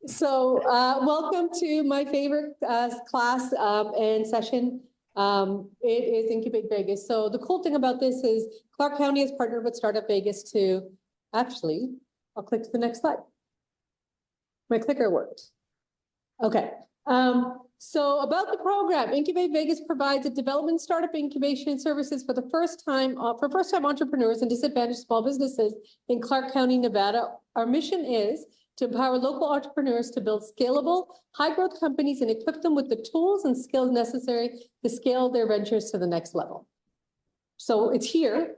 So welcome to my favorite class and session. It is Incubate Vegas. So the cool thing about this is Clark County has partnered with Startup Vegas to actually, I'll click to the next slide. My clicker worked. Okay. So about the program, Incubate Vegas provides a development startup incubation services for the first time entrepreneurs and disadvantaged small businesses in Clark County, Nevada. Our mission is to empower local entrepreneurs to build scalable, high-growth companies and equip them with the tools and skills necessary to scale their ventures to the next level. So it's here.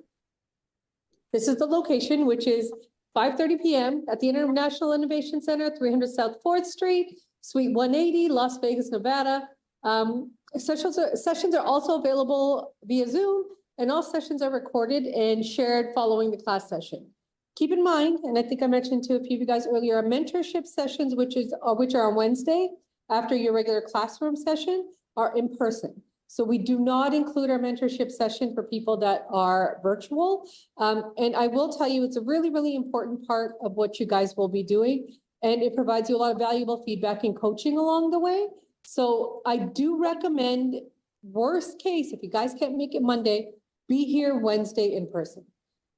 This is the location, which is 5:30 p.m. at the International Innovation Center, 300 South 4th Street, Suite 180, Las Vegas, Nevada. Sessions are also available via Zoom, and all sessions are recorded and shared following the class session. Keep in mind, and I think I mentioned to a few of you guys earlier, our mentorship sessions, which are on Wednesday after your regular classroom session, are in person. So we do not include our mentorship session for people that are virtual. And I will tell you, it's a really, really important part of what you guys will be doing. And it provides you a lot of valuable feedback and coaching along the way. So I do recommend, worst case, if you guys can't make it Monday, be here Wednesday in person.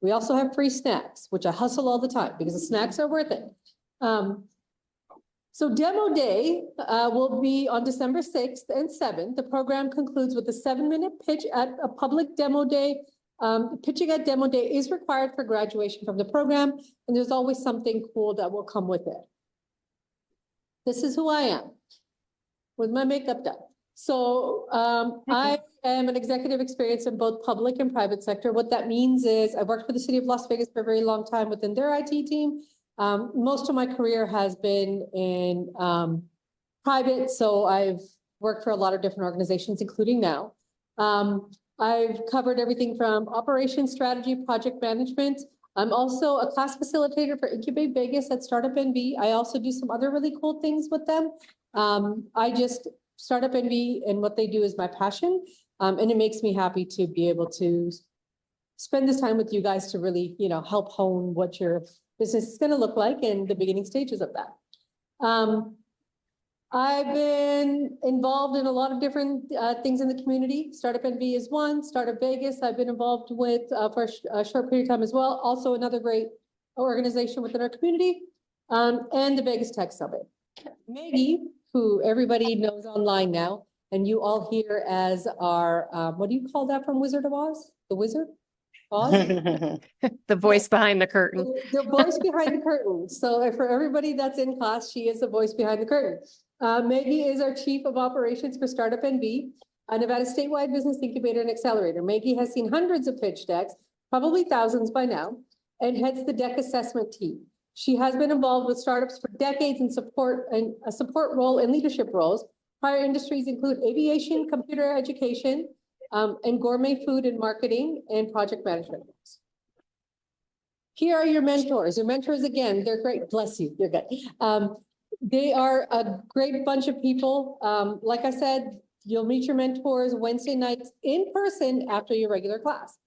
We also have free snacks, which I hustle all the time because the snacks are worth it. So demo day will be on December 6th and 7th. The program concludes with a 7-minute pitch at a public demo day. Pitching at demo day is required for graduation from the program, and there's always something cool that will come with it. This is who I am with my makeup done. So I am an executive experience in both public and private sector. What that means is I've worked for the city of Las Vegas for a very long time within their IT team. Most of my career has been in private, so I've worked for a lot of different organizations, including now. I've covered everything from operations strategy, project management. I'm also a class facilitator for Incubate Vegas at StartUpNV. I also do some other really cool things with them. StartUpNV and what they do is my passion. And it makes me happy to be able to spend this time with you guys to really, help hone what your business is going to look like in the beginning stages of that. I've been involved in a lot of different things in the community. StartUpNV is one. Startup Vegas I've been involved with for a short period of time as well. Also another great organization within our community, and the Vegas Tech Summit. Maggie, who everybody knows online now, and you all hear as our, what do you call that from Wizard of Oz? The Wizard? Oz? The voice behind the curtain. The voice behind the curtain. So for everybody that's in class, she is the voice behind the curtain. Maggie is our Chief of Operations for StartUpNV, a Nevada statewide business incubator and accelerator. Maggie has seen hundreds of pitch decks, probably thousands by now, and heads the deck assessment team. She has been involved with startups for decades in support and a support role in leadership roles. Prior industries include aviation, computer education, and gourmet food and marketing and project management. Here are your mentors. Your mentors, again, they're great. Bless you. You're good. They are a great bunch of people. Like I said, you'll meet your mentors Wednesday nights in person after your regular class.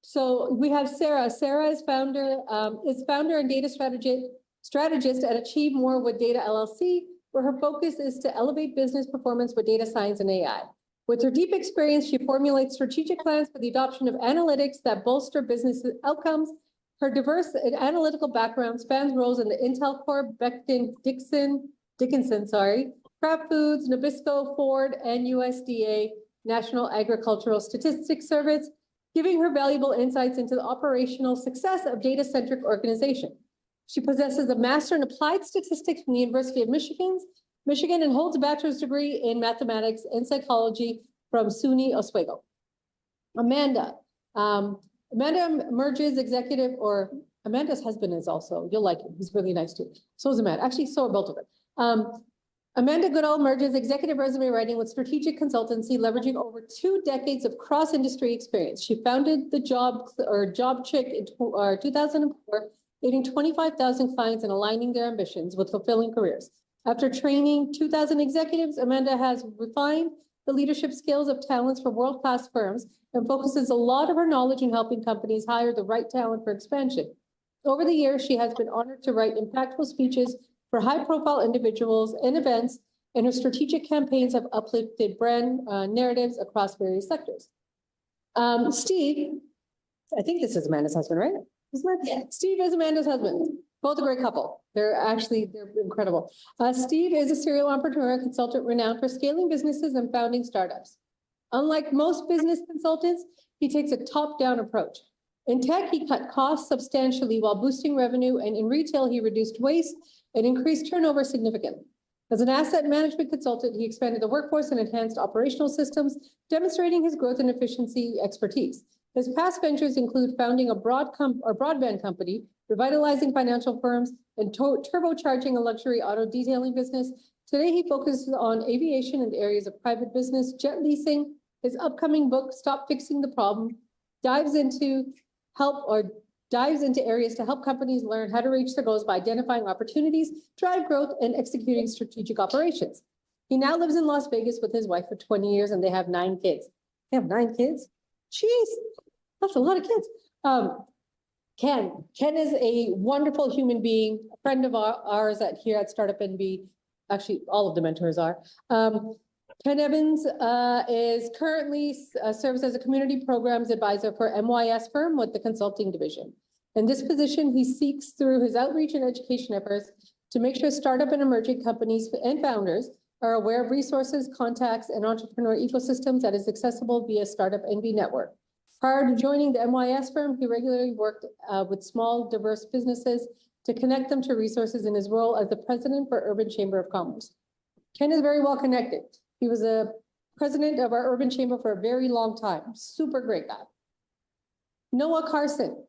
So we have Sarah. Sarah is founder and data strategist at Achieve More with Data LLC, where her focus is to elevate business performance with data science and AI. With her deep experience, she formulates strategic plans for the adoption of analytics that bolster business outcomes. Her diverse and analytical background spans roles in the Intel Corp, Becton Dickinson, Kraft Foods, Nabisco, Ford, and USDA National Agricultural Statistics Service, giving her valuable insights into the operational success of data-centric organization. She possesses a master in applied statistics from the University of Michigan, and holds a bachelor's degree in mathematics and psychology from SUNY Oswego. Amanda. Amanda merges Amanda's husband is also, you'll like him. He's really nice too. So is Amanda. Actually, so are both of them. Amanda Goodall merges executive resume writing with strategic consultancy, leveraging over 2 decades of cross-industry experience. She founded the Job Chick in 2004, leading 25,000 clients and aligning their ambitions with fulfilling careers. After training 2,000 executives, Amanda has refined the leadership skills of talents for world-class firms and focuses a lot of her knowledge in helping companies hire the right talent for expansion. Over the years, she has been honored to write impactful speeches for high-profile individuals and events, and her strategic campaigns have uplifted brand narratives across various sectors. Steve, I think this is Amanda's husband, right? Isn't it? Yeah. Steve is Amanda's husband. Both a great couple. They're incredible. Steve is a serial entrepreneur consultant renowned for scaling businesses and founding startups. Unlike most business consultants, he takes a top-down approach. In tech, he cut costs substantially while boosting revenue, and in retail, he reduced waste and increased turnover significantly. As an asset management consultant, he expanded the workforce and enhanced operational systems, demonstrating his growth and efficiency expertise. His past ventures include founding a broadband company, revitalizing financial firms, and turbocharging a luxury auto detailing business. Today, he focuses on aviation and areas of private business, jet leasing. His upcoming book, Stop Fixing the Problem, dives into areas to help companies learn how to reach their goals by identifying opportunities, drive growth, and executing strategic operations. He now lives in Las Vegas with his wife for 20 years, and they have 9 kids. They have 9 kids? Jeez, that's a lot of kids. Ken is a wonderful human being, a friend of ours here at StartUpNV. Actually, all of the mentors are. Ken Evans is currently serves as a community programs advisor for MYS firm with the consulting division. In this position, he seeks through his outreach and education efforts to make sure startup and emerging companies and founders are aware of resources, contacts, and entrepreneur ecosystems that is accessible via StartUpNV network. Prior to joining the MYS firm, he regularly worked with small, diverse businesses to connect them to resources in his role as the president for Urban Chamber of Commerce. Ken is very well connected. He was a president of our urban chamber for a very long time. Super great guy. Noah Carson.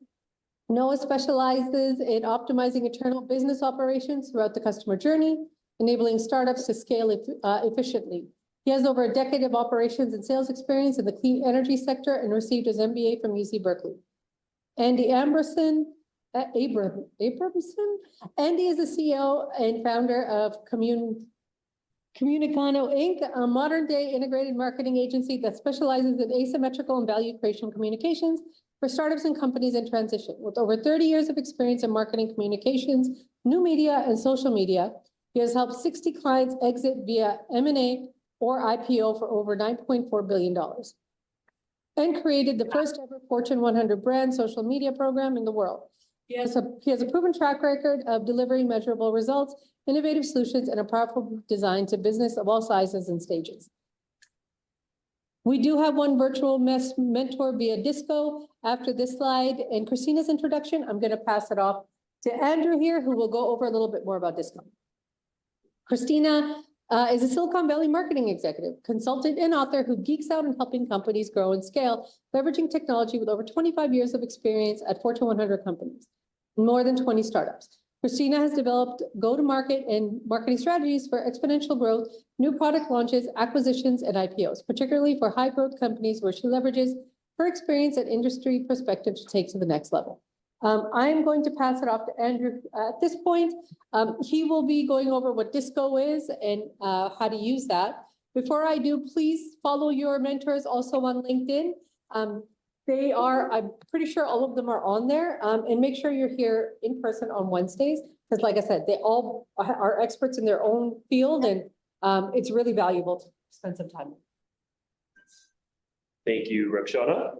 Noah specializes in optimizing internal business operations throughout the customer journey, enabling startups to scale efficiently. He has over a decade of operations and sales experience in the clean energy sector and received his MBA from UC Berkeley. Andy Abramson. Andy is the CEO and founder of Communicano Inc., a modern-day integrated marketing agency that specializes in asymmetrical and value creation communications for startups and companies in transition. With over 30 years of experience in marketing communications, new media, and social media, he has helped 60 clients exit via M&A or IPO for over $9.4 billion, and created the first ever Fortune 100 brand social media program in the world. He has a proven track record of delivering measurable results, innovative solutions, and a powerful design to business of all sizes and stages. We do have one virtual mentor via Disco after this slide and Christina's introduction. I'm going to pass it off to Andrew here, who will go over a little bit more about Disco. Christina is a Silicon Valley marketing executive, consultant, and author who geeks out on helping companies grow and scale, leveraging technology with over 25 years of experience at Fortune 100 companies, more than 20 startups. Christina has developed go-to-market and marketing strategies for exponential growth, new product launches, acquisitions, and IPOs, particularly for high-growth companies where she leverages her experience and industry perspective to take to the next level. I'm going to pass it off to Andrew at this point. He will be going over what Disco is and how to use that. Before I do, please follow your mentors also on LinkedIn. They are, I'm pretty sure all of them are on there, and make sure you're here in person on Wednesdays, because like I said, they all are experts in their own field, and it's really valuable to spend some time. Thank you, Rakshana.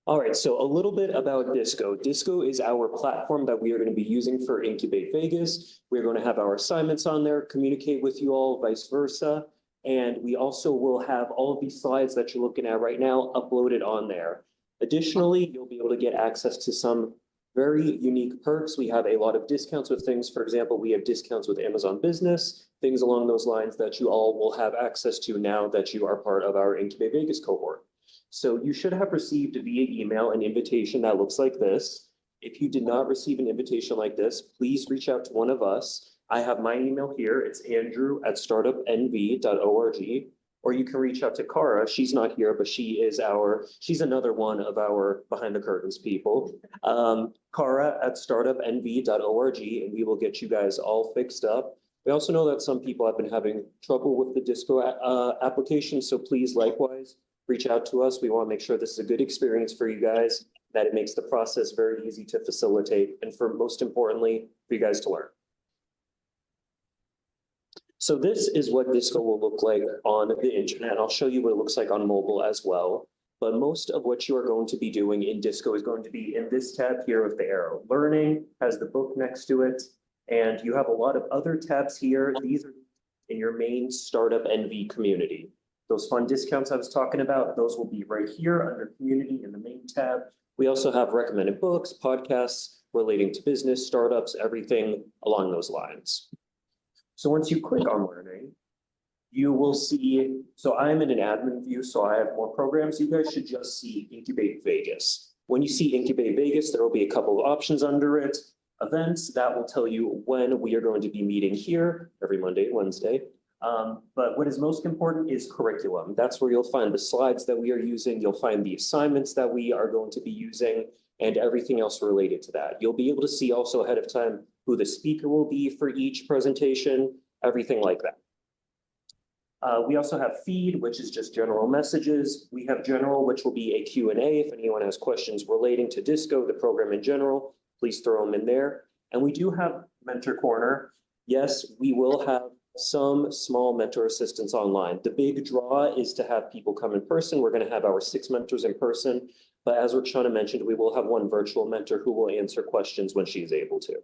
All right, so a little bit about Disco. Disco is our platform that we are going to be using for Incubate Vegas. We're going to have our assignments on there, communicate with you all, vice versa. And we also will have all of these slides that you're looking at right now uploaded on there. Additionally, you'll be able to get access to some very unique perks. We have a lot of discounts with things. For example, we have discounts with Amazon Business, things along those lines that you all will have access to now that you are part of our Incubate Vegas cohort. So you should have received via email an invitation that looks like this. If you did not receive an invitation like this, please reach out to one of us. I have my email here. It's andrew@startupnv.org. Or you can reach out to Cara. She's not here, but she's another one of our behind the curtains people. Cara@startupnv.org, and we will get you guys all fixed up. We also know that some people have been having trouble with the Disco application, so please likewise reach out to us. We want to make sure this is a good experience for you guys. that it makes the process very easy to facilitate, and for most importantly, for you guys to learn. So this is what Disco will look like on the internet. I'll show you what it looks like on mobile as well. But most of what you are going to be doing in Disco is going to be in this tab here with the arrow. Learning has the book next to it, and you have a lot of other tabs here. These are in your main StartUpNV community. Those fun discounts I was talking about, those will be right here under community in the main tab. We also have recommended books, podcasts relating to business, startups, everything along those lines. So once you click on learning, you will see, so I'm in an admin view, so I have more programs. You guys should just see Incubate Vegas. When you see Incubate Vegas, there will be a couple of options under it. Events, that will tell you when we are going to be meeting here every Monday and Wednesday. But what is most important is curriculum. That's where you'll find the slides that we are using. You'll find the assignments that we are going to be using and everything else related to that. You'll be able to see also ahead of time who the speaker will be for each presentation, everything like that. We also have feed, which is just general messages. We have general, which will be a Q&A. If anyone has questions relating to Disco, the program in general, please throw them in there. And we do have Mentor Corner. Yes, we will have some small mentor assistance online. The big draw is to have people come in person. We're going to have our 6 mentors in person. But as Roxana mentioned, we will have one virtual mentor who will answer questions when she is able to.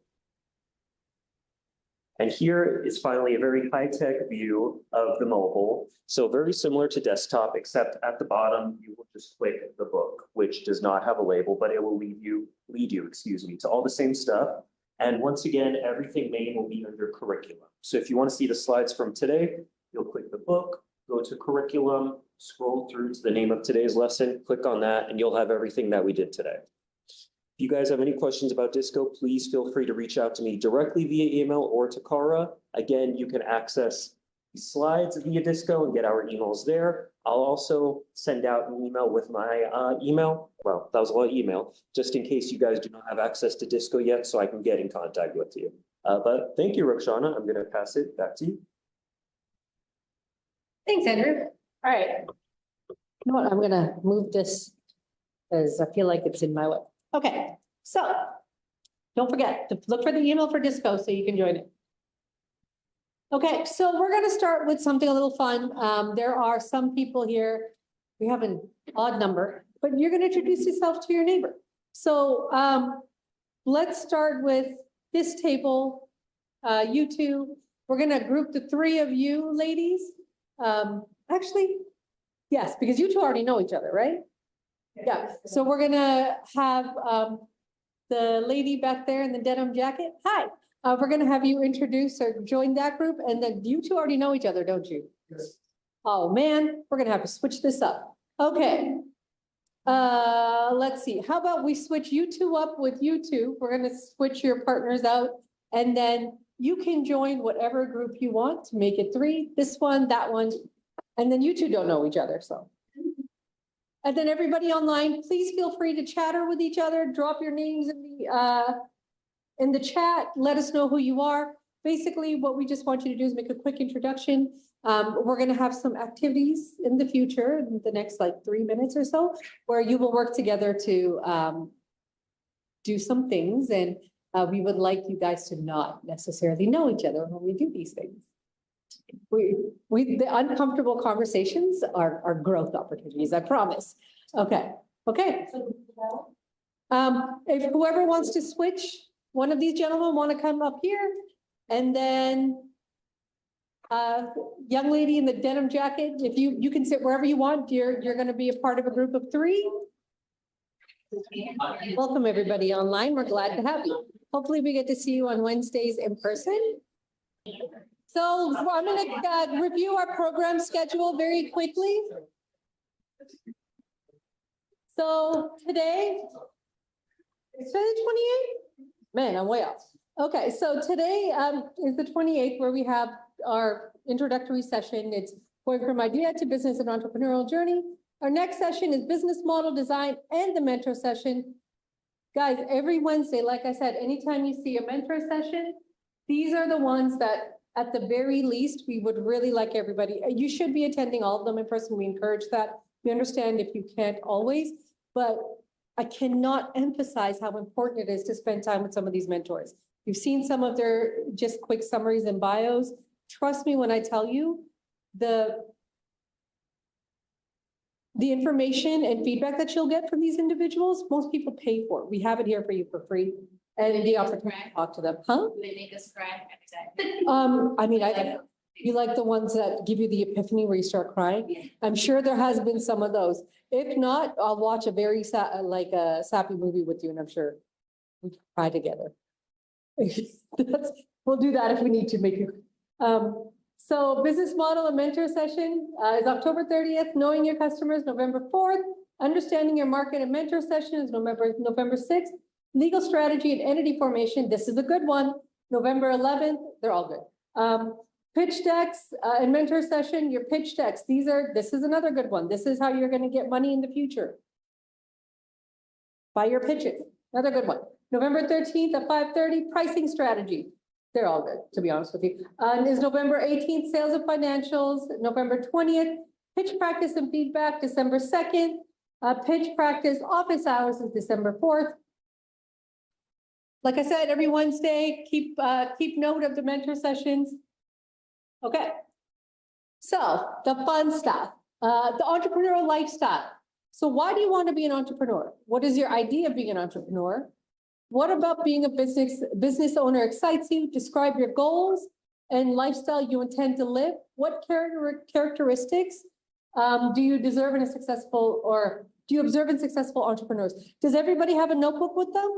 And here is finally a very high-tech view of the mobile. So very similar to desktop, except at the bottom, you will just click the book, which does not have a label, but it will lead you, to all the same stuff. And once again, everything main will be under curriculum. So if you want to see the slides from today, you'll click the book, go to curriculum, scroll through to the name of today's lesson, click on that, and you'll have everything that we did today. If you guys have any questions about Disco, please feel free to reach out to me directly via email or to Cara. Again, you can access the slides via Disco and get our emails there. I'll also send out an email with my email. Well, that was a lot of email, just in case you guys do not have access to Disco yet, so I can get in contact with you. But thank you, Roxana. I'm going to pass it back to you. Thanks, Andrew. All right. You know what? I'm going to move this because I feel like it's in my way. Okay, so don't forget to look for the email for Disco so you can join it. Okay, so we're going to start with something a little fun. There are some people here, we have an odd number, but you're going to introduce yourself to your neighbor. So let's start with this table, you two. We're going to group the 3 of you ladies. Actually, yes, because you two already know each other, right? Yeah, so we're gonna have the lady back there in the denim jacket. Hi, we're gonna have you introduce or join that group, and then you two already know each other, don't you? Yes. Oh, man, we're gonna have to switch this up. Okay. Let's see, how about we switch you two up with you two? We're gonna switch your partners out, and then you can join whatever group you want to make it 3, this one, that one, and then you two don't know each other, so. And then everybody online, please feel free to chatter with each other, drop your names in the chat, let us know who you are. Basically, what we just want you to do is make a quick introduction. We're gonna have some activities in the future, in the next like 3 minutes or so, where you will work together to do some things. And we would like you guys to not necessarily know each other when we do these things. The uncomfortable conversations are growth opportunities, I promise. Okay. If whoever wants to switch, one of these gentlemen want to come up here, and then young lady in the denim jacket, if you can sit wherever you want, you're going to be a part of a group of 3. Welcome everybody online. We're glad to have you. Hopefully we get to see you on Wednesdays in person. So I'm going to review our program schedule very quickly. So today, is today the 28th? Man, I'm way off. Okay, so today is the 28th where we have our introductory session. It's going from idea to business and entrepreneurial journey. Our next session is business model design and the mentor session. Guys, every Wednesday, like I said, anytime you see a mentor session, these are the ones that at the very least, we would really like everybody. You should be attending all of them in person. We encourage that. We understand if you can't always, but I cannot emphasize how important it is to spend time with some of these mentors. You've seen some of their just quick summaries and bios. Trust me when I tell you, the information and feedback that you'll get from these individuals, most people pay for. We have it here for you for free and the opportunity to talk to them, huh? Do they make us cry I mean, you like the ones that give you the epiphany where you start crying? I'm sure there has been some of those. If not, I'll watch a very like a sappy movie with you and I'm sure we can cry together. We'll do that if we need to make you. So business model and mentor session is October 30th, knowing your customers, November 4th, understanding your market and mentor session is November 6th, legal strategy and entity formation. This is a good one. November 11th, they're all good. Pitch decks and mentor session, your pitch decks. This is another good one. This is how you're going to get money in the future. By your pitches, another good one. November 13th at 5:30, pricing strategy. They're all good, to be honest with you. Is November 18th, sales and financials. November 20th, pitch practice and feedback. December 2nd, pitch practice office hours is December 4th. Like I said, every Wednesday, keep note of the mentor sessions. Okay. So the fun stuff, the entrepreneurial lifestyle. So why do you want to be an entrepreneur? What is your idea of being an entrepreneur? What about being a business owner excites you? Describe your goals and lifestyle you intend to live. What characteristics do you observe in successful entrepreneurs? Does everybody have a notebook with them?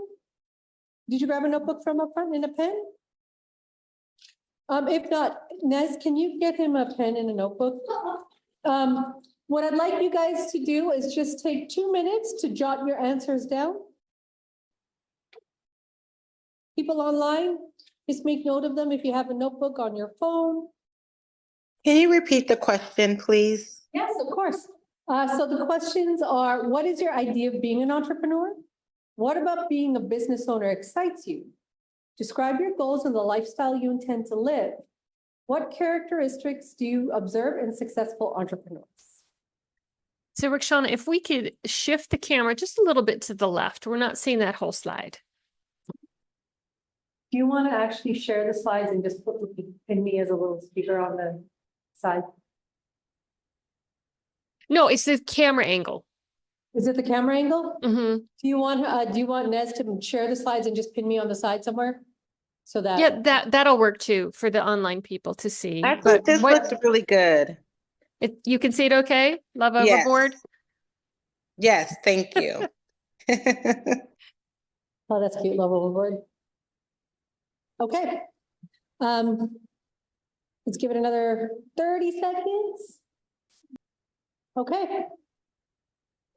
Did you grab a notebook from up front and a pen? If not, Nez, can you get him a pen and a notebook? What I'd like you guys to do is just take 2 minutes to jot your answers down. People online, just make note of them if you have a notebook on your phone. Can you repeat the question, please? Yes, of course. So the questions are, what is your idea of being an entrepreneur? What about being a business owner excites you? Describe your goals and the lifestyle you intend to live. What characteristics do you observe in successful entrepreneurs? So Rikshana, if we could shift the camera just a little bit to the left, we're not seeing that whole slide. Do you want to actually share the slides and just pin me as a little speaker on the side? No, it's the camera angle. Is it the camera angle? Mm-hmm. Do you want Nez to share the slides and just pin me on the side somewhere? So that Yeah, that'll work too for the online people to see. I think this looks really good. You can see it okay? Love Yes. overboard? Yes, thank you. Oh, that's cute, love overboard. Okay. Let's give it another 30 seconds. Okay.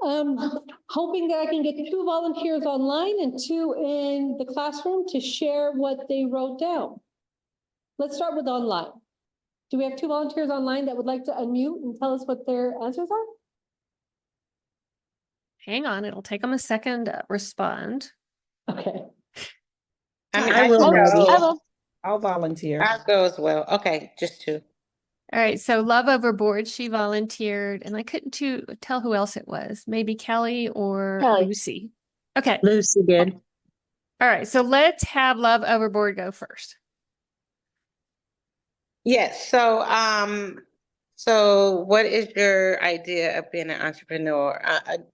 Hoping that I can get 2 volunteers online and 2 in the classroom to share what they wrote down. Let's start with online. Do we have 2 volunteers online that would like to unmute and tell us what their answers are? Hang on, it'll take them a second to respond. Okay. I mean, I will, go. I'll volunteer. I'll go as well. Okay, just 2. All right, so Love Overboard, she volunteered, and I couldn't tell who else it was. Maybe Kelly or Kelly. Lucy. Okay. Lucy did. All right, so let's have Love Overboard go first. Yes. So what is your idea of being an entrepreneur?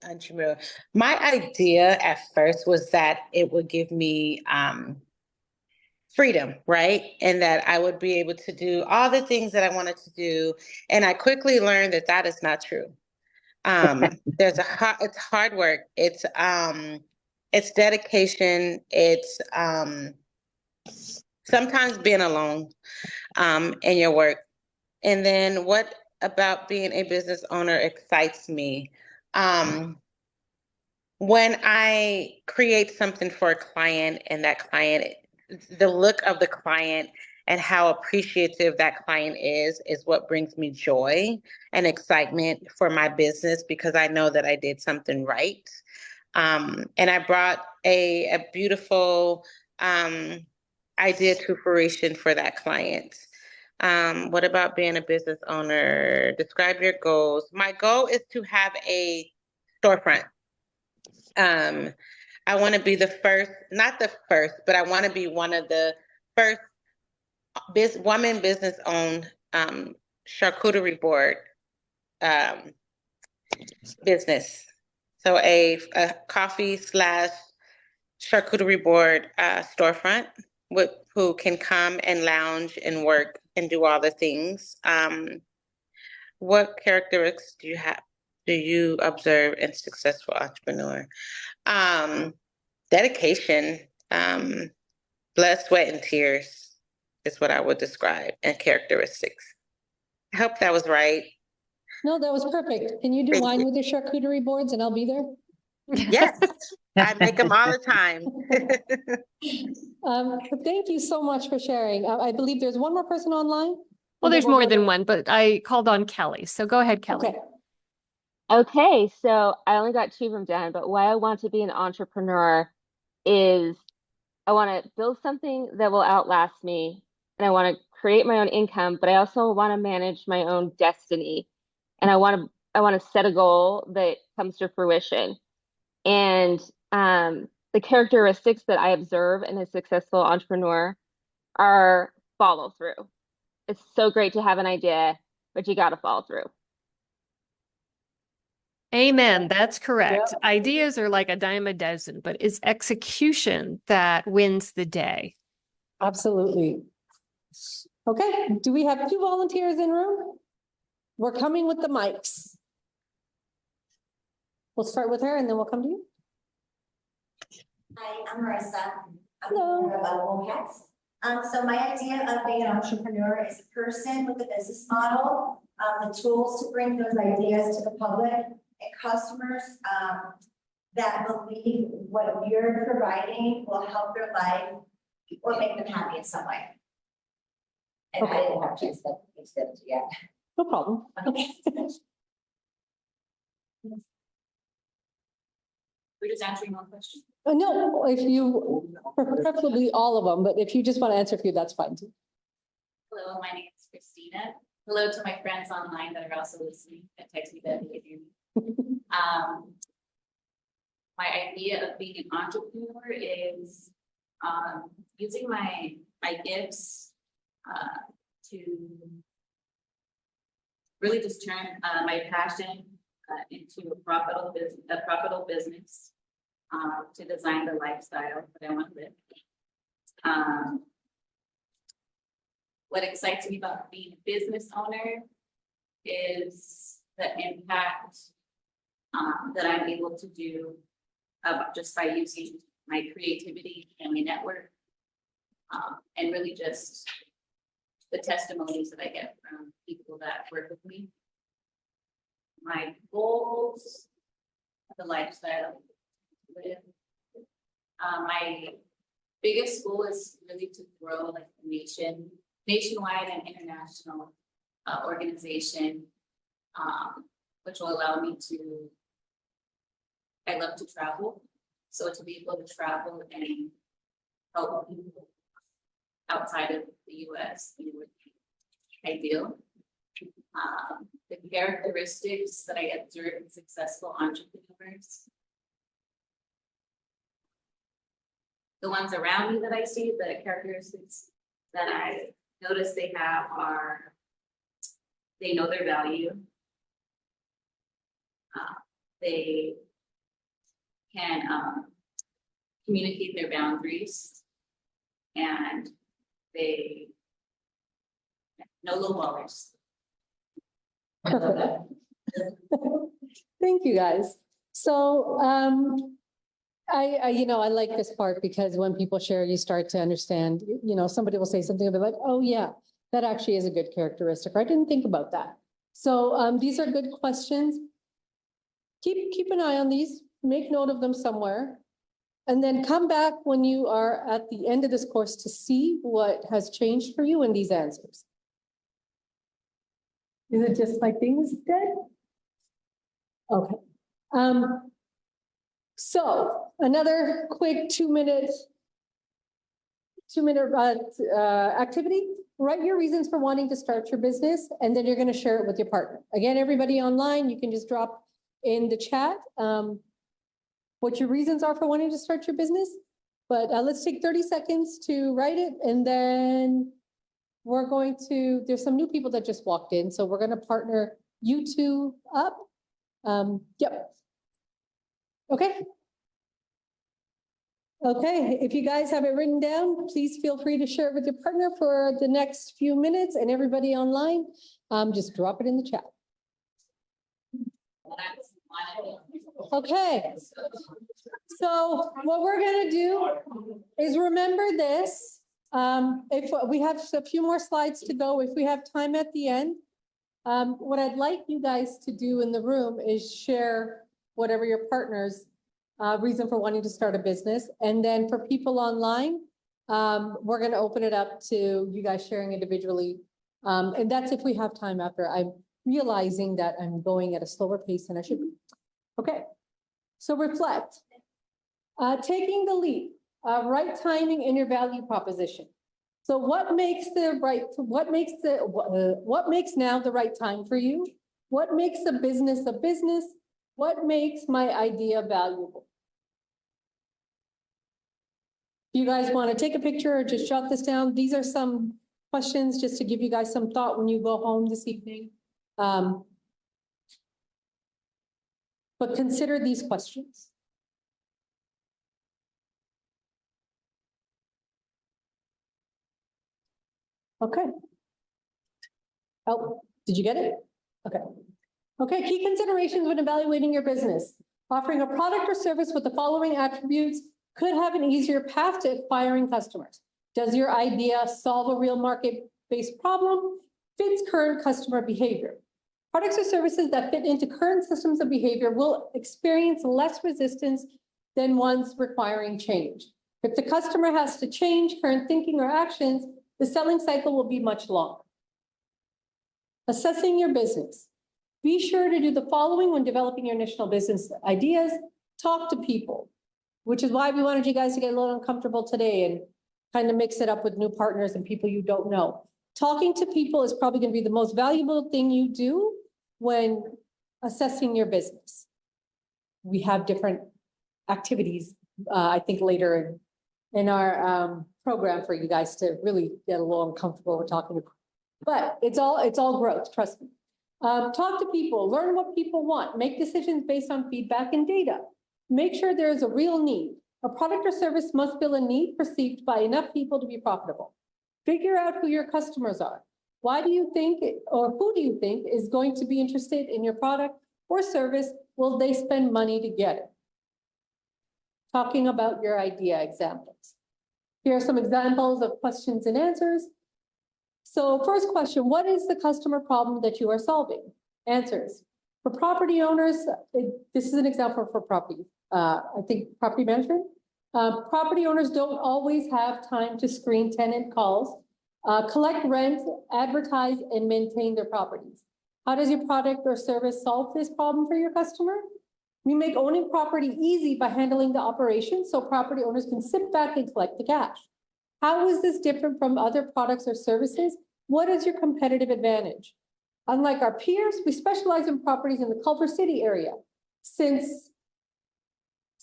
Entrepreneur. My idea at first was that it would give me freedom, right? And that I would be able to do all the things that I wanted to do. And I quickly learned that that is not true. It's hard work. It's dedication. It's sometimes being alone in your work. And then what about being a business owner excites me? When I create something for a client and that client, the look of the client and how appreciative that client is what brings me joy and excitement for my business because I know that I did something right. And I brought a beautiful idea to fruition for that client. What about being a business owner? Describe your goals. My goal is to have a storefront. I want to be the first, not the first, but I want to be one of the first woman business-owned charcuterie board business. So a coffee / charcuterie board storefront who can come and lounge and work and do all the things. What characteristics do you observe in successful entrepreneur? Dedication, blood, sweat, and tears is what I would describe, and characteristics. I hope that was right. No, that was perfect. Can you do Thank wine you. with the charcuterie boards and I'll be there? Yes, I make them all the time. Thank you so much for sharing. I believe there's one more person online. Well, And then there's we'll more go to- than one, but I called on Kelly. So go ahead, Kelly. Okay, Okay, so I only got 2 of them down, but why I want to be an entrepreneur is I want to build something that will outlast me, and I want to create my own income, but I also want to manage my own destiny. And I want to set a goal that comes to fruition. And the characteristics that I observe in a successful entrepreneur are follow through. It's so great to have an idea, but you got to follow through. Amen. That's correct. Ideas are like a dime a dozen, but it's execution that wins the day. absolutely. Okay, do we have 2 volunteers in room? We're coming with the mics. We'll start with her and then we'll come to you. Hi, I'm Marissa. I'm Hello. the owner of Cats. So my idea of being an entrepreneur is a person with a business model, the tools to bring those ideas to the public and customers that believe what you're providing will help their life or make them happy in some way. And I didn't have a chance to extend it yet. No problem. We're just answering one question. No, if you, preferably all of them, but if you just want to answer a few, that's fine too. Hello, my name is Christina. Hello to my friends online that are also listening and text me that they can hear me. My idea of being an entrepreneur is using my gifts to really just turn my passion into a profitable business to design the lifestyle that I want to live. What excites me about being a business owner is the impact that I'm able to do just by using my creativity and my network, and really just the testimonies that I get from people that work with me. My goals, the lifestyle I live. My biggest goal is really to grow like a nationwide and international organization, which will allow me to, I love to travel. So to be able to travel and help people outside of the US would be ideal. The characteristics that I observe in successful entrepreneurs. The ones around me that I see, the characteristics that I notice they have are, they know their value. They can communicate their boundaries, and they no low ballers. Perfect. Thank you, guys. So, I like this part because when people share, you start to understand, somebody will say something, they'll be like, oh yeah, that actually is a good characteristic. Or I didn't think about that. So, these are good questions. Keep an eye on these, make note of them somewhere. And then come back when you are at the end of this course to see what has changed for you in these answers. Is it just like things dead? Okay. So another quick 2-minute activity. Write your reasons for wanting to start your business, and then you're going to share it with your partner. Again, everybody online, you can just drop in the chat. what your reasons are for wanting to start your business. But let's take 30 seconds to write it, and then we're going to, there's some new people that just walked in, so we're going to partner you two up. Yep. Okay. Okay, if you guys have it written down, please feel free to share it with your partner for the next few minutes, and everybody online, just drop it in the chat. Okay. So what we're gonna do is remember this. If we have a few more slides to go, if we have time at the end, what I'd like you guys to do in the room is share whatever your partner's reason for wanting to start a business. And then for people online, we're gonna open it up to you guys sharing individually. And that's if we have time after. I'm realizing that I'm going at a slower pace than I should be. Okay, so reflect. Taking the leap, right timing in your value proposition. So what makes now the right time for you? What makes a business a business? What makes my idea valuable? If you guys want to take a picture or just jot this down, these are some questions just to give you guys some thought when you go home this evening. But consider these questions. Okay. Oh, did you get it? Okay. Okay, key considerations when evaluating your business. Offering a product or service with the following attributes could have an easier path to acquiring customers. Does your idea solve a real market-based problem? Fits current customer behavior. Products or services that fit into current systems of behavior will experience less resistance than ones requiring change. If the customer has to change current thinking or actions, the selling cycle will be much longer. Assessing your business. Be sure to do the following when developing your initial business ideas. Talk to people, which is why we wanted you guys to get a little uncomfortable today and kind of mix it up with new partners and people you don't know. Talking to people is probably going to be the most valuable thing you do when assessing your business. We have different activities, I think later in our program for you guys to really get a little uncomfortable with talking to, but it's all growth, trust me. Talk to people, learn what people want, make decisions based on feedback and data. Make sure there is a real need. A product or service must fill a need perceived by enough people to be profitable. Figure out who your customers are. Why do you think, or who do you think is going to be interested in your product or service? Will they spend money to get it? Talking about your idea examples. Here are some examples of questions and answers. So first question, what is the customer problem that you are solving? Answers. For property owners, this is an example for property, I think property management. Property owners don't always have time to screen tenant calls, collect rent, advertise, and maintain their properties. How does your product or service solve this problem for your customer? We make owning property easy by handling the operation so property owners can sit back and collect the cash. How is this different from other products or services? What is your competitive advantage? Unlike our peers, we specialize in properties in the Culver City area. Since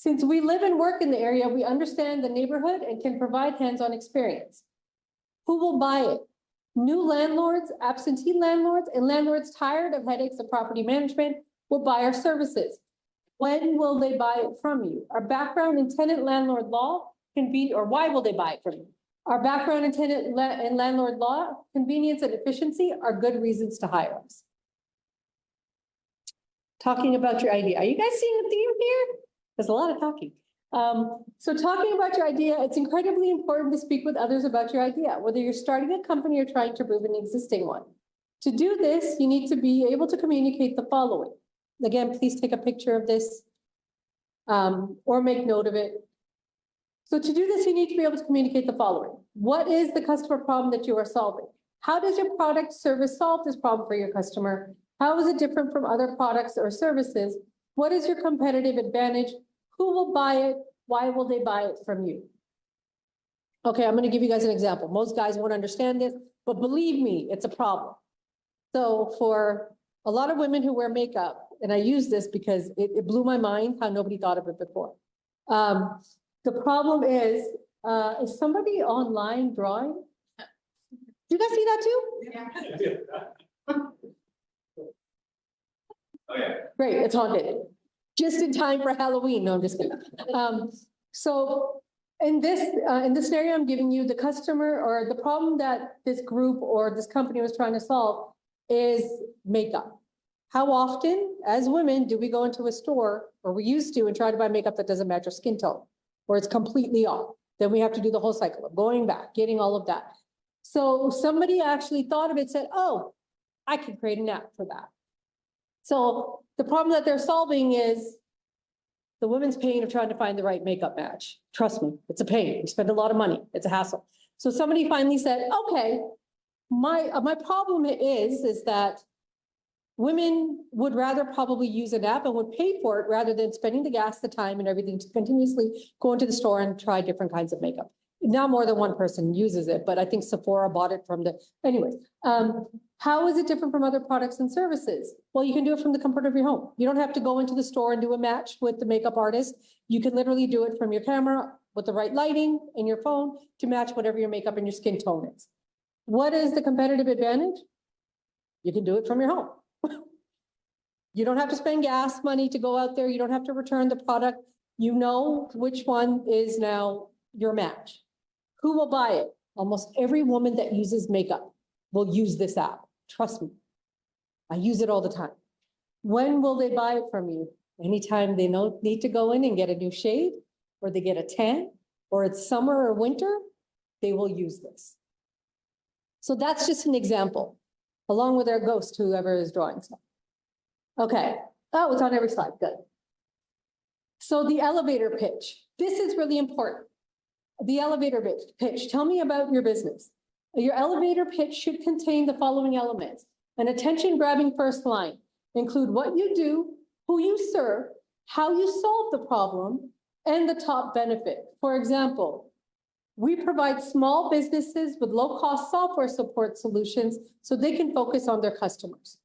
we live and work in the area, we understand the neighborhood and can provide hands-on experience. Who will buy it? New landlords, absentee landlords, and landlords tired of headaches of property management will buy our services. When will they buy it from you? Our background in tenant landlord law can be, or why will they buy it from you? Our background in tenant and landlord law, convenience and efficiency are good reasons to hire us. Talking about your idea. Are you guys seeing a theme here? There's a lot of talking. So talking about your idea, it's incredibly important to speak with others about your idea, whether you're starting a company or trying to improve an existing one. To do this, you need to be able to communicate the following. Again, please take a picture of this or make note of it. So to do this, you need to be able to communicate the following. What is the customer problem that you are solving? How does your product service solve this problem for your customer? How is it different from other products or services? What is your competitive advantage? Who will buy it? Why will they buy it from you? Okay, I'm going to give you guys an example. Most guys won't understand this, but believe me, it's a problem. So for a lot of women who wear makeup, and I use this because it blew my mind how nobody thought of it before. The problem is somebody online drawing? You guys see that too? Oh, yeah. Great, it's haunted. Just in time for Halloween. No, I'm just kidding. So in this scenario I'm giving you, the customer or the problem that this group or this company was trying to solve is makeup. How often, as women, do we go into a store, or we used to, and try to buy makeup that doesn't match our skin tone, or it's completely off? Then we have to do the whole cycle of going back, getting all of that. So somebody actually thought of it, said, oh, I can create an app for that. So the problem that they're solving is the women's pain of trying to find the right makeup match. Trust me, it's a pain. You spend a lot of money. It's a hassle. So somebody finally said, okay, my problem is that women would rather probably use an app and would pay for it rather than spending the gas, the time and everything to continuously go into the store and try different kinds of makeup. Now more than one person uses it, but I think Sephora bought it from anyways. How is it different from other products and services? Well, you can do it from the comfort of your home. You don't have to go into the store and do a match with the makeup artist. You can literally do it from your camera with the right lighting in your phone to match whatever your makeup and your skin tone is. What is the competitive advantage? You can do it from your home. You don't have to spend gas money to go out there. You don't have to return the product. You know which one is now your match. Who will buy it? Almost every woman that uses makeup will use this app. Trust me. I use it all the time. When will they buy it from you? Anytime they need to go in and get a new shade, or they get a tan, or it's summer or winter, they will use this. So that's just an example, along with our ghost, whoever is drawing stuff. Okay, oh, it's on every slide, good. So the elevator pitch, this is really important. The elevator pitch, tell me about your business. Your elevator pitch should contain the following elements. An attention-grabbing first line. Include what you do, who you serve, how you solve the problem, and the top benefit. For example, we provide small businesses with low-cost software support solutions so they can focus on their customers.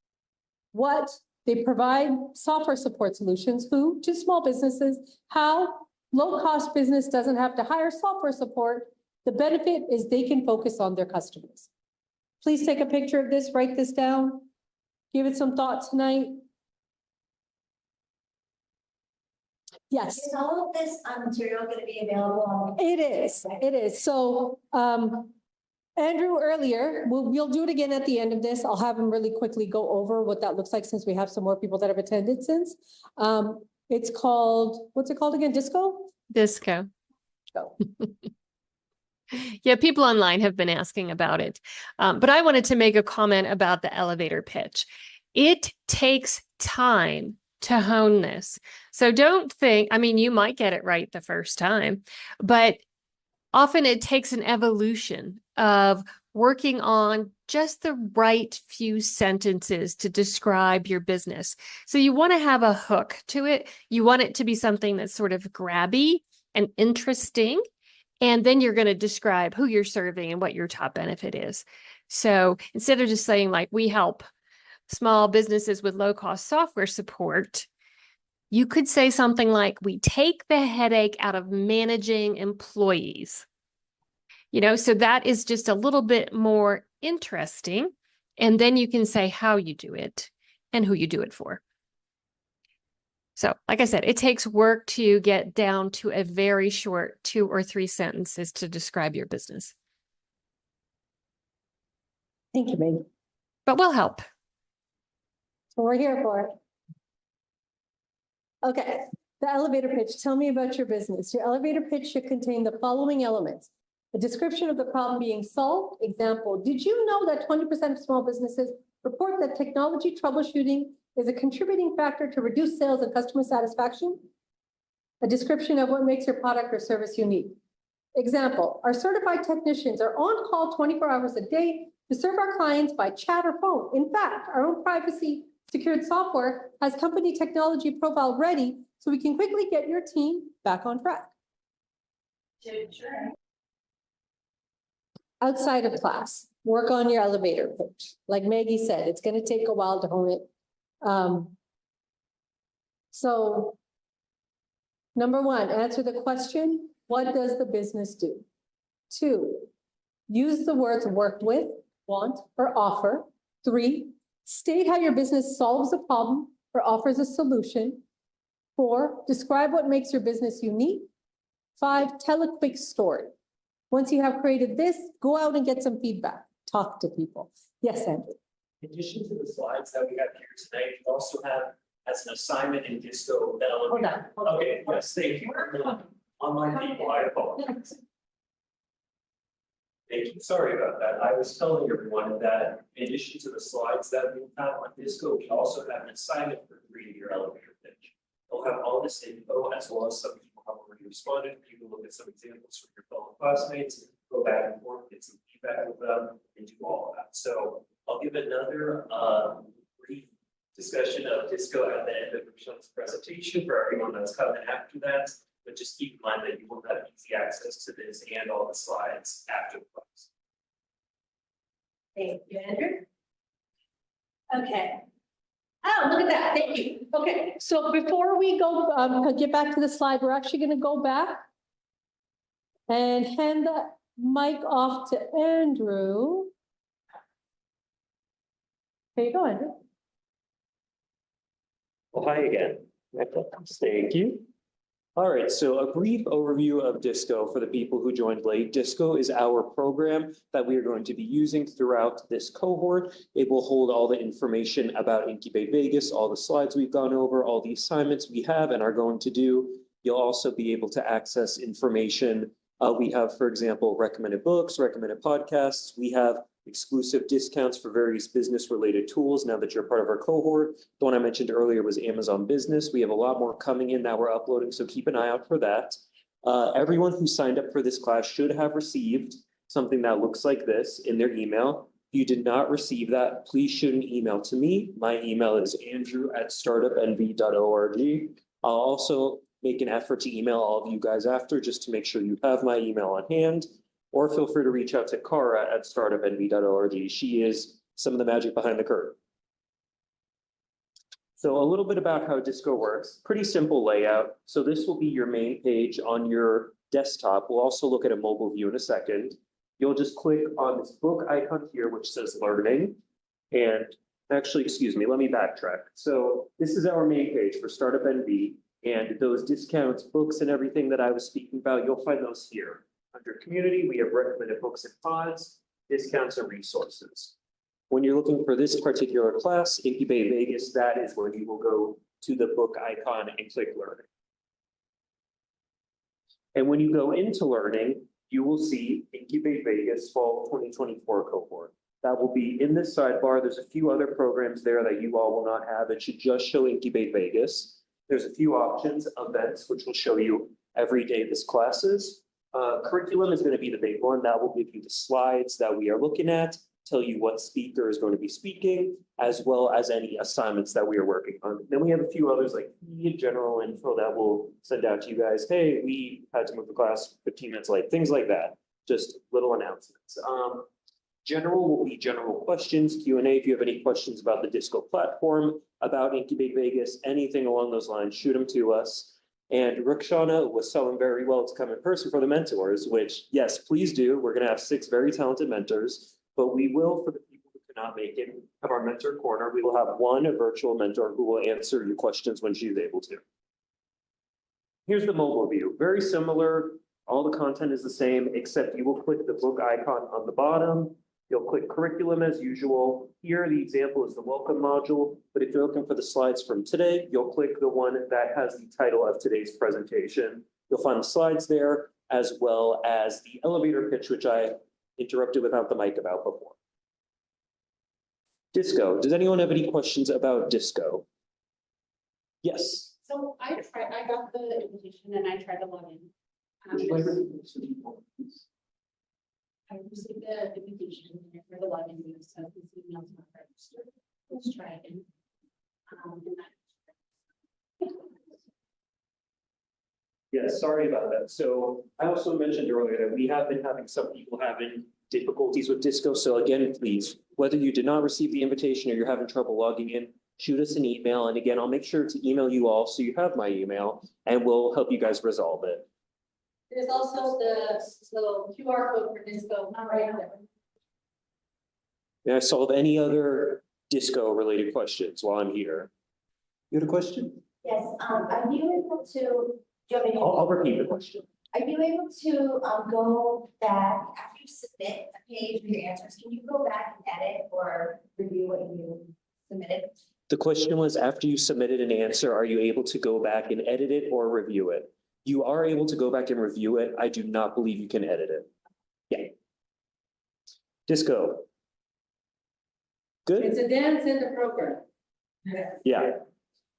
What? They provide software support solutions. Who? To small businesses. How? Low-cost business doesn't have to hire software support. The benefit is they can focus on their customers. Please take a picture of this, write this down, give it some thought tonight. Yes. Is all of this material going to be available on? It is. So, Andrew, earlier, we'll do it again at the end of this. I'll have him really quickly go over what that looks like since we have some more people that have attended since. It's called, what's it called again? Disco? Disco. Go. Yeah, people online have been asking about it. But I wanted to make a comment about the elevator pitch. It takes time to hone this. So don't think, I mean, you might get it right the first time, but often it takes an evolution of working on just the right few sentences to describe your business. So you want to have a hook to it. You want it to be something that's sort of grabby and interesting. And then you're going to describe who you're serving and what your top benefit is. So instead of just saying like, we help small businesses with low-cost software support, you could say something like, we take the headache out of managing employees. You know, so that is just a little bit more interesting. And then you can say how you do it and who you do it for. So, like I said, it takes work to get down to a very short 2 or 3 sentences to describe your business. Thank you, Meg. But we'll help. So we're here for it. Okay, the elevator pitch. Tell me about your business. Your elevator pitch should contain the following elements. A description of the problem being solved. Example, did you know that 20% of small businesses report that technology troubleshooting is a contributing factor to reduce sales and customer satisfaction? A description of what makes your product or service unique. Example, our certified technicians are on call 24 hours a day to serve our clients by chat or phone. In fact, our own privacy secured software has company technology profile ready so we can quickly get your team back on track. Sure. Outside of class, work on your elevator pitch. Like Maggie said, it's going to take a while to hone it. So Number one, answer the question, what does the business do? Two, use the words work with, want, or offer. Three, state how your business solves a problem or offers a solution. Four, describe what makes your business unique. Five, tell a quick story. Once you have created this, go out and get some feedback. Talk to people. Yes, Andrew. In addition to the slides that we have here tonight, we also have as an assignment in Disco that I'll. Hold on. Okay, yes, thank you. Online people, I apologize. Thank you, sorry about that. I was telling everyone that in addition to the slides that we have on Disco, we also have an assignment for creating your elevator pitch. We'll have all this info as well as some people have already responded. You can look at some examples from your fellow classmates, go back and forth, get some feedback with them, and do all of that. So I'll give another brief discussion of Disco at the end of Roshan's presentation for everyone that's coming after that. But just keep in mind that you will have easy access to this and all the slides after the class. Thank you, Andrew. Okay. Oh, look at that. Thank you. Okay, so before we go, get back to the slide, we're actually going to go back and hand the mic off to Andrew. There you go, Andrew. Well, hi again. Thank you. All right, so a brief overview of Disco for the people who joined late. Disco is our program that we are going to be using throughout this cohort. It will hold all the information about Incubate Vegas, all the slides we've gone over, all the assignments we have and are going to do. You'll also be able to access information. We have, for example, recommended books, recommended podcasts. We have exclusive discounts for various business-related tools now that you're part of our cohort. The one I mentioned earlier was Amazon Business. We have a lot more coming in that we're uploading, so keep an eye out for that. Everyone who signed up for this class should have received something that looks like this in their email. If you did not receive that, please shoot an email to me. My email is andrew@startupnv.org. I'll also make an effort to email all of you guys after just to make sure you have my email on hand. Or feel free to reach out to Cara at startupnv.org. She is some of the magic behind the curtain. So a little bit about how Disco works. Pretty simple layout. So this will be your main page on your desktop. We'll also look at a mobile view in a second. You'll just click on this book icon here, which says learning. And actually, excuse me, let me backtrack. So this is our main page for StartUpNV. And those discounts, books, and everything that I was speaking about, you'll find those here. Under community, we have recommended books and pods, discounts, and resources. When you're looking for this particular class, Incubate Vegas, that is where you will go to the book icon and click learning. And when you go into learning, you will see Incubate Vegas Fall 2024 cohort. That will be in this sidebar. There's a few other programs there that you all will not have. It should just show Incubate Vegas. There's a few options, events, which will show you every day this class is. Curriculum is going to be the big one. That will give you the slides that we are looking at, tell you what speaker is going to be speaking, as well as any assignments that we are working on. Then we have a few others like general info that we'll send out to you guys. Hey, we had to move the class 15 minutes late, things like that. Just little announcements. General will be general questions, Q&A. If you have any questions about the Disco platform, about Incubate Vegas, anything along those lines, shoot them to us. And Rukshana was selling very well to come in person for the mentors, which, yes, please do. We're going to have 6 very talented mentors, but we will, for the people who cannot make it, have our mentor corner. We will have one virtual mentor who will answer your questions when she's able to. Here's the mobile view. Very similar. All the content is the same, except you will click the book icon on the bottom. You'll click curriculum as usual. Here, the example is the welcome module, but if you're looking for the slides from today, you'll click the one that has the title of today's presentation. You'll find the slides there, as well as the elevator pitch, which I interrupted without the mic about before. Disco. Does anyone have any questions about Disco? Yes. So I got the invitation and I tried to log in. I received the invitation and I tried to log in, so this email's not registered. Let's try again. Yeah, sorry about that. So I also mentioned earlier that we have been having some people having difficulties with Disco. So again, please, whether you did not receive the invitation or you're having trouble logging in, shoot us an email. And again, I'll make sure to email you all so you have my email and we'll help you guys resolve it. There's also the little QR code for Disco, not right there. May I solve any other disco related questions while I'm here? You had a question? Yes, are you able to, do you want me to- I'll repeat the question. Are you able to, go back after you submit a page with your answers? Can you go back and edit or review what you submitted? The question was, after you submitted an answer, are you able to go back and edit it or review it? You are able to go back and review it. I do not believe you can edit it. Yeah. Disco. Good? It's a dance in the program. Yeah.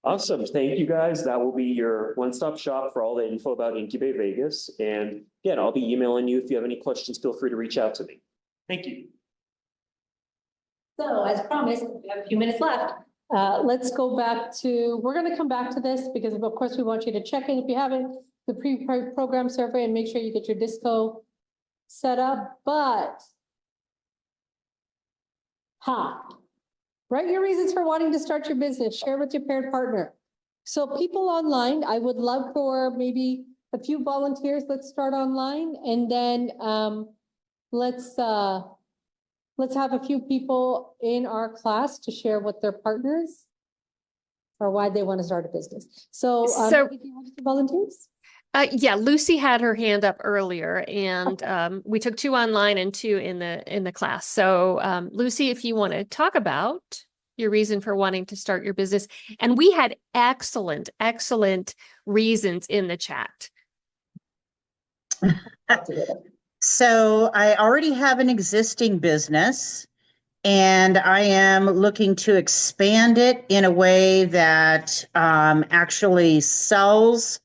Awesome. Thank you, guys. That will be your one-stop shop for all the info about Incubate Vegas. And again, I'll be emailing you. If you have any questions, feel free to reach out to me. Thank you. So as promised, we have a few minutes left. Let's go back to, we're going to come back to this because of course we want you to check in if you haven't, the pre-program survey and make sure you get your disco set up, but write your reasons for wanting to start your business, share with your parent partner. So people online, I would love for maybe a few volunteers. Let's start online and then let's have a few people in our class to share what their partners or why they want to start a business. So, So- do you have some volunteers? Yeah, Lucy had her hand up earlier, and we took 2 online and 2 in the class. So, Lucy, if you want to talk about your reason for wanting to start your business, and we had excellent reasons in the chat. So I already have an existing business and I am looking to expand it in a way that actually sells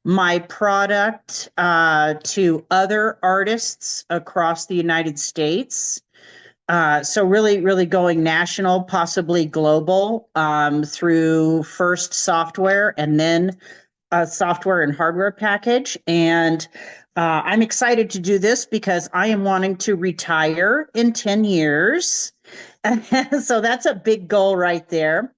my product to other artists across the United States. So really going national, possibly global, through first software and then a software and hardware package. And I'm excited to do this because I am wanting to retire in 10 years. So that's a big goal right there.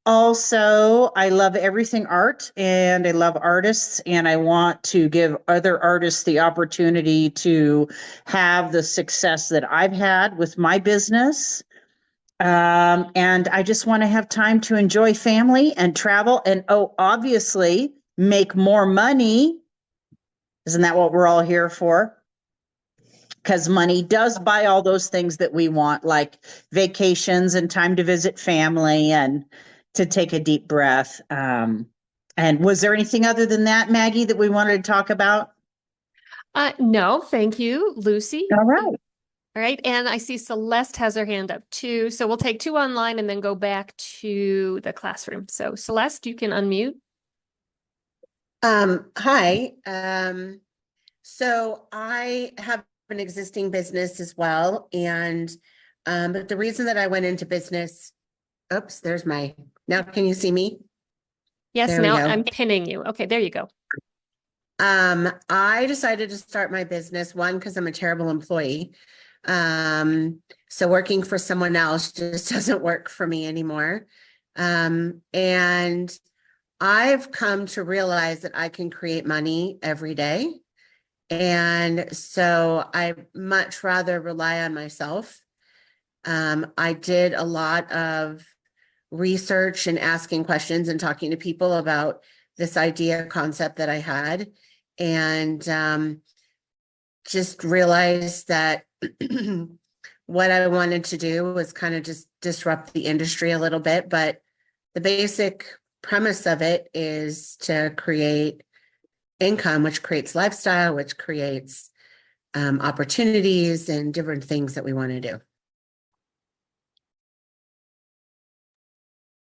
Also, I love everything art and I love artists, and I want to give other artists the opportunity to have the success that I've had with my business. And I just want to have time to enjoy family and travel and, obviously make more money. Isn't that what we're all here for? Because money does buy all those things that we want, like vacations and time to visit family and to take a deep breath. And was there anything other than that, Maggie, that we wanted to talk about? No, thank you, Lucy. All right. All right, and I see Celeste has her hand up too. So we'll take 2 online and then go back to the classroom. So Celeste, you can unmute. Hi. So I have an existing business as well. And but the reason that I went into business, oops, there's my, now can you see me? Yes, There we now go. I'm pinning you. Okay, there you go. I decided to start my business, one, because I'm a terrible employee. So working for someone else just doesn't work for me anymore. And I've come to realize that I can create money every day. And so I much rather rely on myself. I did a lot of research and asking questions and talking to people about this idea concept that I had, and just realized that what I wanted to do was kind of just disrupt the industry a little bit. But the basic premise of it is to create income, which creates lifestyle, which creates opportunities and different things that we want to do.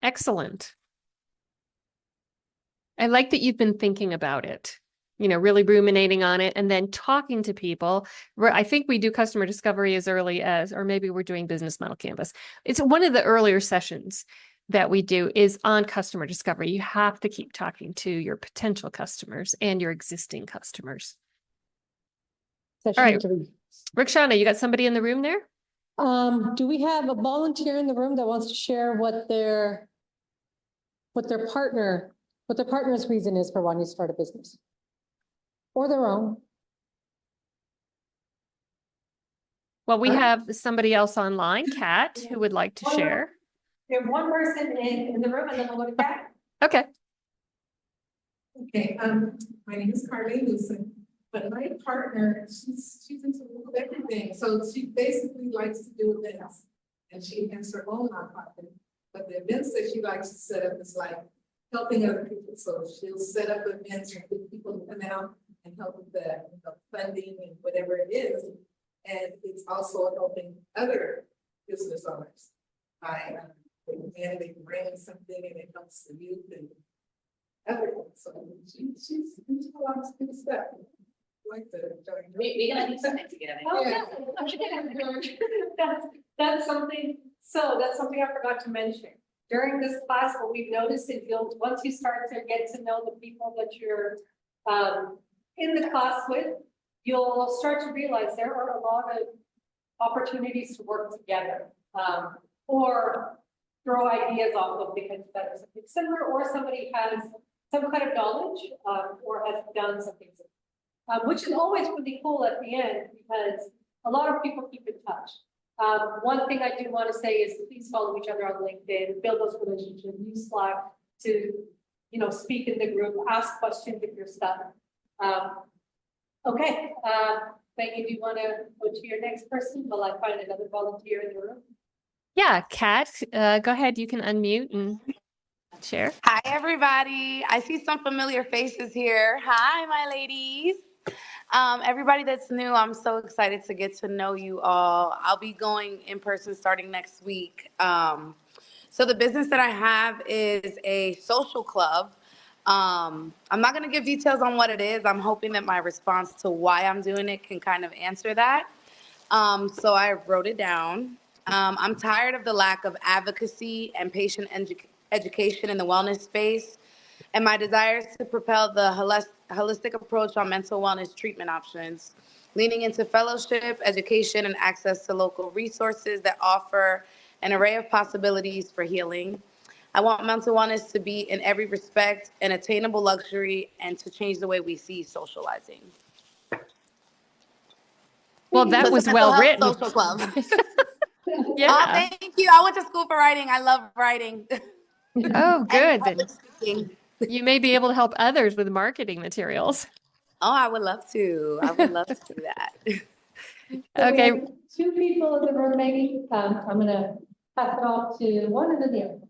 Excellent. I like that you've been thinking about it, really ruminating on it and then talking to people. I think we do customer discovery as early as, or maybe we're doing business model canvas. It's one of the earlier sessions that we do is on customer discovery. You have to keep talking to your potential customers and your existing customers. All right, Rikshana, you got somebody in the room there? Do we have a volunteer in the room that wants to share what their what their partner's reason is for wanting to start a business. Or their own. Well, we have somebody else online, Kat, who would like to share. We have one person in the room and then we'll go to Kat. Okay. Okay, my name is Carly Newsom, but my partner, she's into a little everything. So she basically likes to do events and she has her own nonprofit. But the events that she likes to set up is like helping other people. So she'll set up events and get people to come out and help with the funding and whatever it is. And it's also helping other business owners by they bring something and it helps the youth and everything. So she's into a lot of good stuff. Like the We gotta do something together. Oh, Yeah. That's something, so that's something I forgot to mention. During this class, what we've noticed is once you start to get to know the people that you're in the class with, you'll start to realize there are a lot of opportunities to work together, or throw ideas off of because that is something similar, or somebody has some kind of knowledge, or has done something similar, which is always really cool at the end because a lot of people keep in touch. One thing I do want to say is please follow each other on LinkedIn, build those relationships, use Slack to, speak in the group, ask questions if you're stuck. Okay, Maggie, do you want to go to your next person while I find another volunteer in the room? Yeah, Kat, go ahead. You can unmute and share. Hi, everybody. I see some familiar faces here. Hi, my ladies. Everybody that's new, I'm so excited to get to know you all. I'll be going in person starting next week. So the business that I have is a social club. I'm not going to give details on what it is. I'm hoping that my response to why I'm doing it can kind of answer that. So I wrote it down. I'm tired of the lack of advocacy and patient education in the wellness space, and my desire is to propel the holistic approach on mental wellness treatment options, leaning into fellowship, education, and access to local resources that offer an array of possibilities for healing. I want mental wellness to be in every respect an attainable luxury and to change the way we see socializing. Well, that was well written. Social club. Yeah. Oh, thank you. I went to school for writing. I love writing. Oh, good. Then public speaking. you may be able to help others with marketing materials. Oh, I would love to. I would love to do that. Okay. So we have 2 people in the room, Maggie. I'm gonna pass it off to one and then the other.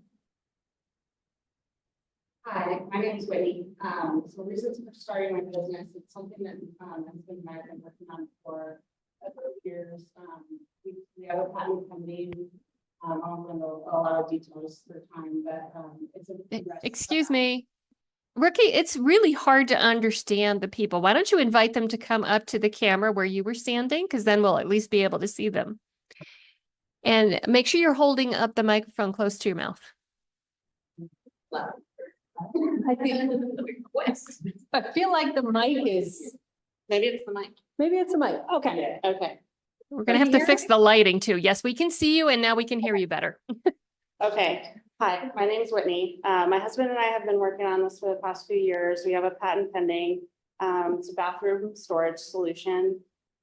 Hi, my name is Whitney. So reasons for starting my business, it's something that I've been working on for a couple of years. We have a patent pending. I won't go into a lot of details for time, but it's a Excuse me. Ricky, it's really hard to understand the people. Why don't you invite them to come up to the camera where you were standing? Because then we'll at least be able to see them. And make sure you're holding up the microphone close to your mouth. I feel like the mic is, maybe it's the mic. maybe it's a mic. Okay. Okay. We're going to have to fix the lighting too. Yes, we can see you and now we can hear you better. Okay. Hi, my name is Whitney. My husband and I have been working on this for the past few years. We have a patent pending. It's a bathroom storage solution.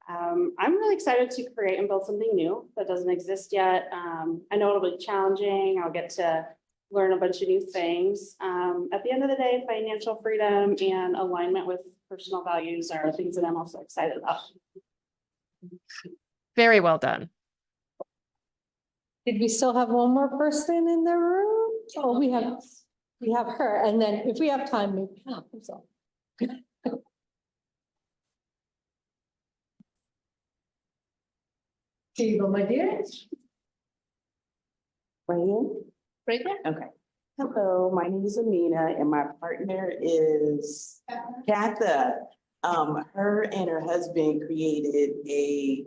I'm really excited to create and build something new that doesn't exist yet. I know it'll be challenging. I'll get to learn a bunch of new things. At the end of the day, financial freedom and alignment with personal values are things that I'm also excited about. Very well done. Did we still have one more person in the room? Oh, we have her. And then if we have time, maybe. Oh, I'm sorry. Here you go, my dear. Right there? Okay. Hello, my name is Amina and my partner is Katha. Her and her husband created a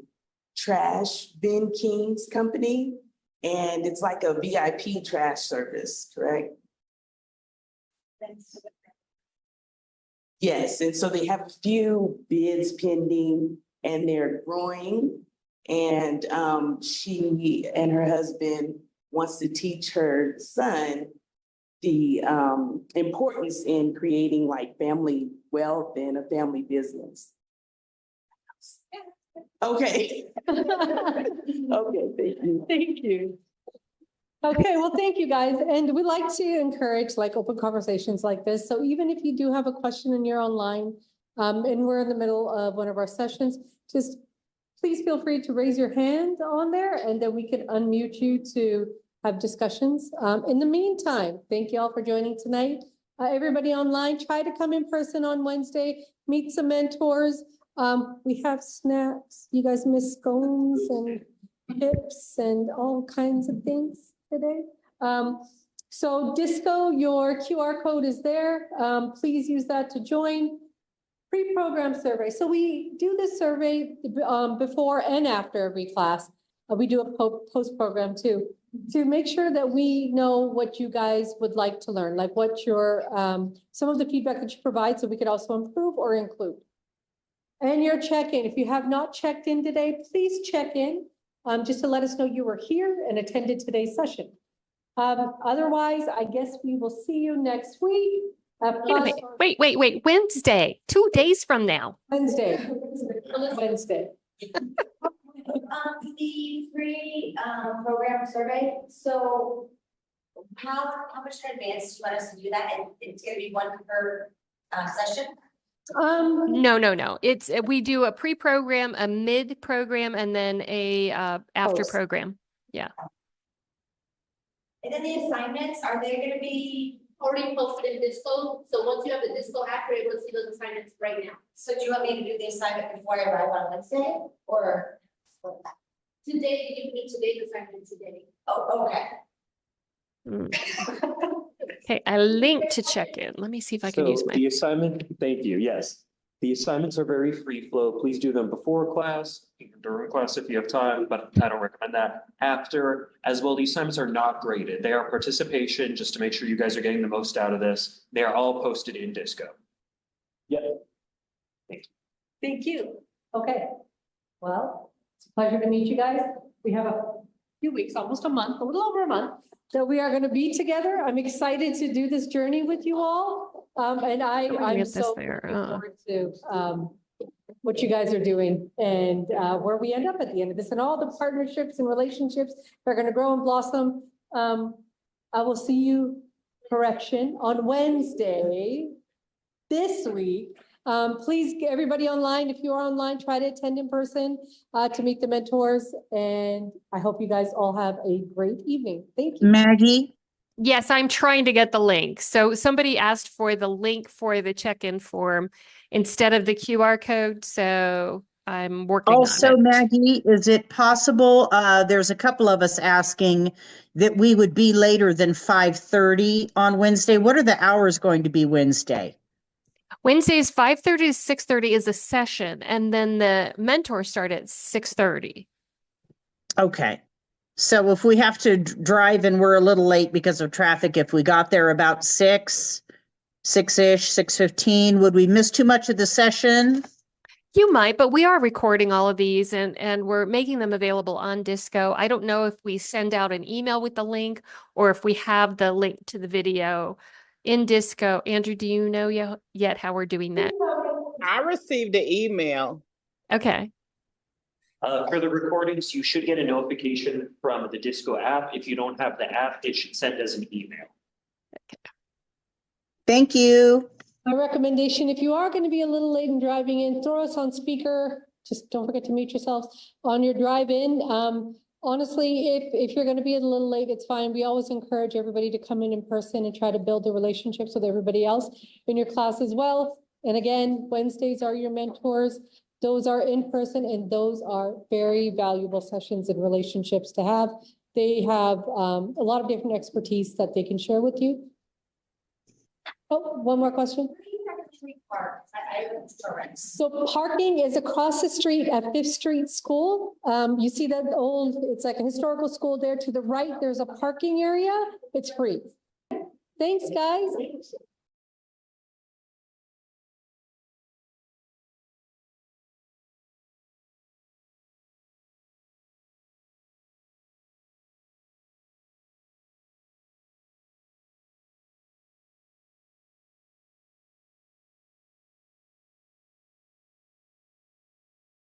trash bin kings company, and it's like a VIP trash service, correct? Yes, and so they have a few bids pending and they're growing. And she and her husband wants to teach her son the importance in creating like family wealth and a family business. Okay. Okay, thank you. Thank you. Okay, well, thank you guys. And we like to encourage like open conversations like this. So even if you do have a question and you're online, and we're in the middle of one of our sessions, just please feel free to raise your hand on there and then we can unmute you to have discussions. In the meantime, thank you all for joining tonight. Everybody online, try to come in person on Wednesday, meet some mentors. We have snacks. You guys miss scones and chips and all kinds of things today. So Disco, your QR code is there. Please use that to join. Pre-program survey. So we do this survey before and after every class. We do a post-program too, to make sure that we know what you guys would like to learn, like what your, some of the feedback that you provide so we could also improve or include. And your check-in, if you have not checked in today, please check in just to let us know you were here and attended today's session. Otherwise, I guess we will see you next week. Wait, Wednesday, 2 days from now. Wednesday. The free program survey, so how much in advance do you want us to do that? And it's gonna be one per session? No. It's we do a pre-program, a mid-program, and then a after program. Yeah. And then the assignments, are they gonna be already posted in Disco? So once you have the Disco app, you're able to see those assignments right now. So do you want me to do the assignment before I arrive on Wednesday, or? Today, you can do today's assignment today. Oh, okay. Okay, a link to check in. Let me see if I can use my. The assignment, thank you, yes. The assignments are very free flow. Please do them before class, even during class if you have time, but I don't recommend that. After, as well, the assignments are not graded. They are participation, just to make sure you guys are getting the most out of this. They are all posted in Disco. Yep. Thank you. Okay. Well, it's a pleasure to meet you guys. We have a few weeks, almost a month, a little over a month, that we are going to be together. I'm excited to do this journey with you all. And I'm so looking forward to what you guys are doing and where we end up at the end of this and all the partnerships and relationships that are going to grow and blossom. I will see you, correction, on Wednesday this week. Please, everybody online, if you are online, try to attend in person to meet the mentors. And I hope you guys all have a great evening. Thank you. Maggie? Yes, I'm trying to get the link. So somebody asked for the link for the check-in form instead of the QR code. So I'm working on it. Maggie, is it possible, there's a couple of us asking that we would be later than 5:30 on Wednesday. What are the hours going to be Wednesday? Wednesdays 5:30 to 6:30 is a session, and then the mentors start at 6:30. Okay. So if we have to drive and we're a little late because of traffic, if we got there about 6-ish, 6:15, would we miss too much of the session? You might, but we are recording all of these and we're making them available on Disco. I don't know if we send out an email with the link or if we have the link to the video in Disco. Andrew, do you know yet how we're doing that? I received the email. Okay. For the recordings, you should get a notification from the Disco app. If you don't have the app, it should send as an email. Okay. Thank you. My recommendation, if you are going to be a little late in driving in, throw us on speaker. Just don't forget to mute yourselves on your drive in. Honestly, if you're going to be a little late, it's fine. We always encourage everybody to come in person and try to build the relationships with everybody else in your class as well. And again, Wednesdays are your mentors. Those are in person and those are very valuable sessions and relationships to have. They have a lot of different expertise that they can share with you. Oh, one more question. So parking is across the street at 5th Street School. You see that old, it's like a historical school there. To the right, there's a parking area. It's free. Thanks, guys.